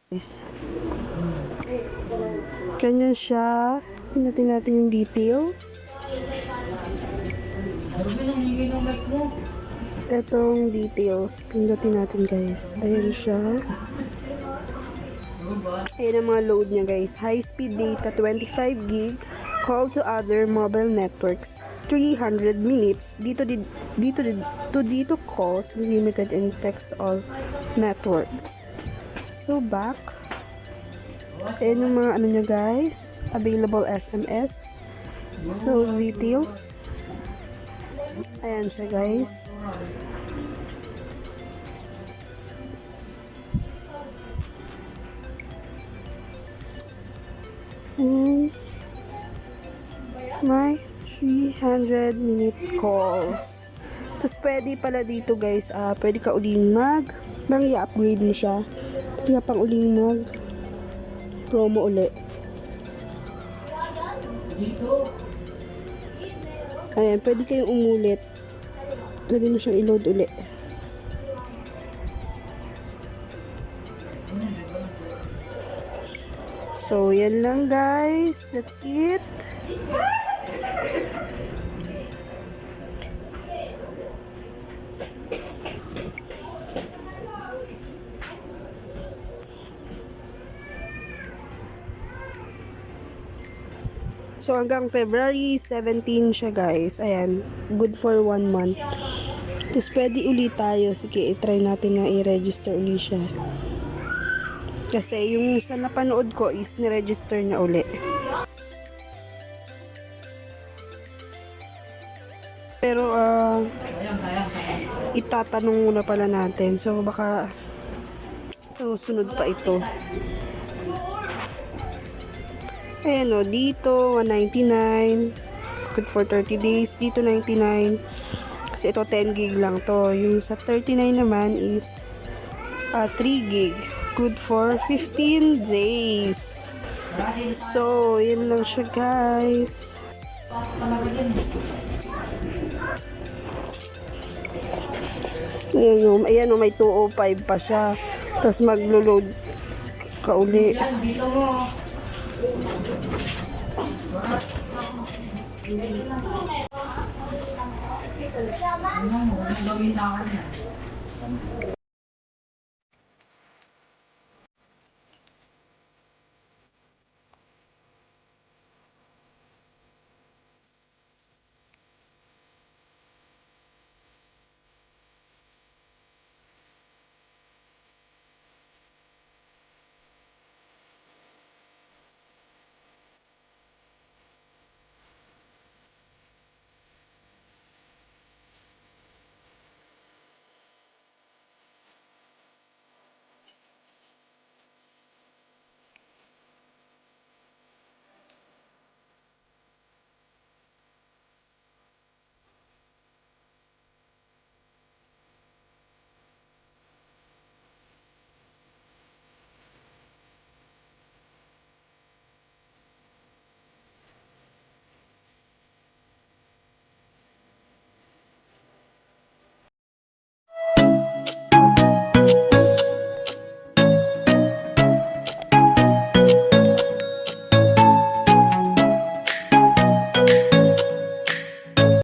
Guys. Ganyan siya. Pindutin natin yung details. Etong details. Pindutin natin guys. Ayan siya. Ayan ang mga load niya guys. High speed data 25 gig. Call to other mobile networks 300 minutes. Dito calls limited in text all networks. So back. Ayan yung mga ano niya guys. Available SMS. So details. Ayan siya guys. And my 300 minute calls. Tapos pwede pala dito guys, pwede ka uling bang i-upgrade mo siya. Pwede pang uling promo uli. Ayan, pwede kayong umulit. Pwede mo siyang i-load uli. So, yan lang guys. That's it. So, hanggang February 17 siya guys. Ayan. Good for 1 month. Tapos, pwede ulit tayo. Sige, i-try natin na i-register ulit siya. Kasi, yung sa napanood ko is ni-register niya ulit. Pero, itatanong muna pala natin. So, baka susunod pa ito. Ayan o, dito 199. Good for 30 days. Dito 99. Kasi ito 10 gig lang to. Yung sa 39 naman is 3 gig. Good for 15 days. So, yun lang siya guys. Ayan o, may 205 pa siya. Tapos maglo-load ka uli. Dito mo. Ano mo? Gawin na ako niya.